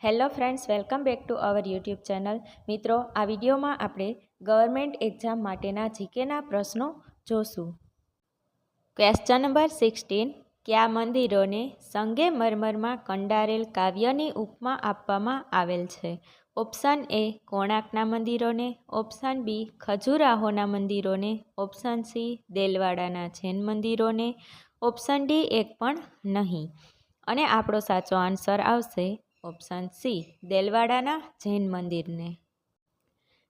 Hello friends, welcome back to our YouTube channel. મિત્રો, આ વિડીયોમાં આપણે ગવર્મેન્ટ એક્ઝામ માટેના જીકેના પ્રશ્નો જોશું. Question number 16. કયા મંદિરોને સંગેમરમરમાં કંડારેલ કાવ્યની ઉપમા આપવામાં આવેલ છે? ઓપ્શન એ કોણાર્કના મંદિરોને, ઓપ્શન બી ખજુરાહોના મંદિરોને, ઓપ્શન સી દેલવાડાના જૈન મંદિરોને, ઓપ્શન ડી એક પણ નહીં. અને આપણો સાચો આન્સર આવશે ઓપ્શન સી દેલવાડાના જૈન મંદિરને.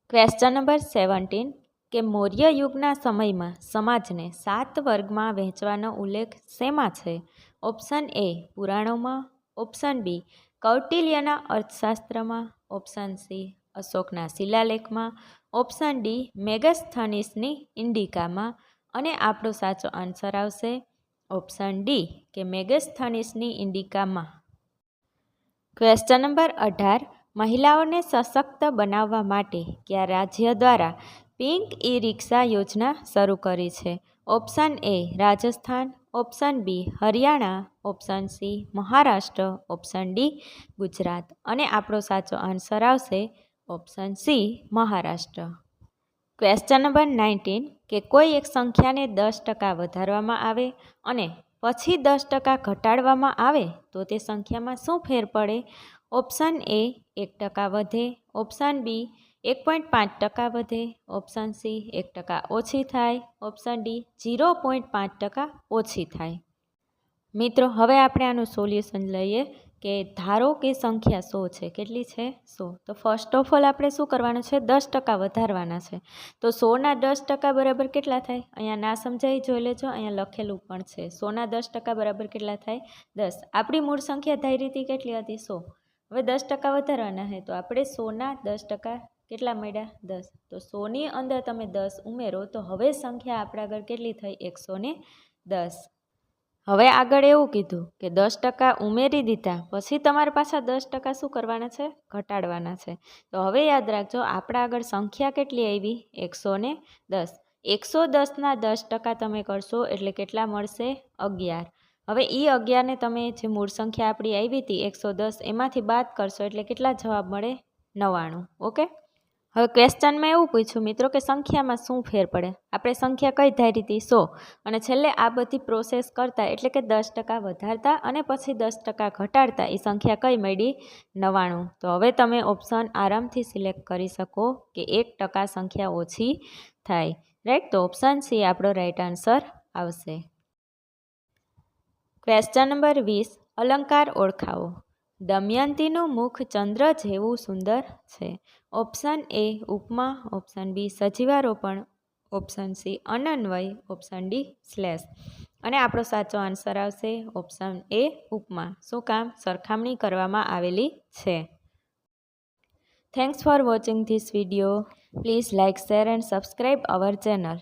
Question number 17. કે મૌર્ય યુગના સમયમાં સમાજને 7 વર્ગમાં વહેંચવાનો ઉલ્લેખ શેમાં છે? ઓપ્શન એ પુરાણોમાં, ઓપ્શન બી કૌટિલ્યના અર્થશાસ્ત્રમાં, ઓપ્શન સી અશોકના શિલાલેખમાં, ઓપ્શન ડી મેગસ્થનીસની ઇન્ડિકામાં. અને આપણો સાચો આન્સર આવશે ઓપ્શન ડી કે મેગસ્થનીસની ઇન્ડિકામાં. Question number 18. મહિલાઓને સશક્ત બનાવવા માટે કયા રાજ્ય દ્વારા પિંક ઈ-રિક્ષા યોજના શરૂ કરી છે? Option A Rajasthan, option B Haryana, option C Maharashtra, option D Gujarat. અને આપણો સાચો આન્સર આવશે option C Maharashtra. Question number 19. કે કોઈ એક સંખ્યાને 10% વધારવામાં આવે અને પછી 10% ઘટાડવામાં આવે તો તે સંખ્યામાં શું ફેર પડે? ઓપ્શન એ 1% વધે, ઓપ્શન બી 1.5% વધે, ઓપ્શન સી 1% ઓછી થાય, ઓપ્શન ડી 0.5% ઓછી થાય. મિત્રો, હવે આપણે આનું સોલ્યુશન લઈએ કે ધારો કે સંખ્યા 100 છે. કેટલી છે? 100. તો ફર્સ્ટ ઓફ ઓલ આપણે શું કરવાનું છે? 10% વધારવાના છે. તો 100ના 10% બરાબર કેટલા થાય? અહીંયા ના સમજાય જોઈ લેજો, અહીંયા લખેલું પણ છે. 100ના 10% બરાબર કેટલા થાય? 10. આપણી મૂળ સંખ્યા ધારી હતી કેટલી હતી? 100. હવે 10% વધારવાના છે તો આપણે 100ના 10% કેટલા મળ્યા? 10. તો 100ની અંદર તમે 10 ઉમેરો તો હવે સંખ્યા આપણા આગળ કેટલી થઈ? 110. હવે આગળ એવું કીધું કે 10% ઉમેરી દીધા પછી તમારે પાછા 10% શું કરવાના છે? ઘટાડવાના છે. તો હવે યાદ રાખજો, આપણા આગળ સંખ્યા કેટલી આવી? 110. 110ના 10% તમે કરશો એટલે કેટલા મળશે? 11. હવે એ 11ને તમે જે મૂળ સંખ્યા આપણી આવી હતી 110 એમાંથી બાદ કરશો એટલે કેટલા જવાબ મળે? 99. ઓકે. હવે ક્વેશ્ચનમાં એવું પૂછ્યું મિત્રો કે સંખ્યામાં શું ફેર પડે? આપણે સંખ્યા કઈ ધારી હતી? 100. અને છેલ્લે આ બધી પ્રોસેસ કરતા એટલે કે 10% વધારતા અને પછી 10% ઘટાડતા એ સંખ્યા કઈ મળી? 99. તો હવે તમે ઓપ્શન આરામથી સિલેક્ટ કરી શકો કે 1% સંખ્યા ઓછી થાય. રાઈટ. તો ઓપ્શન સી આપણો રાઈટ આન્સર આવશે. Question number 20. અલંકાર ઓળખાવો. દમયંતીનું મુખ ચંદ્ર જેવું સુંદર છે. ઓપ્શન એ ઉપમા, ઓપ્શન બી સજીવારોપણ, ઓપ્શન સી અનન્વય, ઓપ્શન ડી શ્લેષ. અને આપણો સાચો આન્સર આવશે ઓપ્શન એ ઉપમા. શું કામ? સરખામણી કરવામાં આવેલી છે. Thanks for watching this video. Please like, share and subscribe our channel.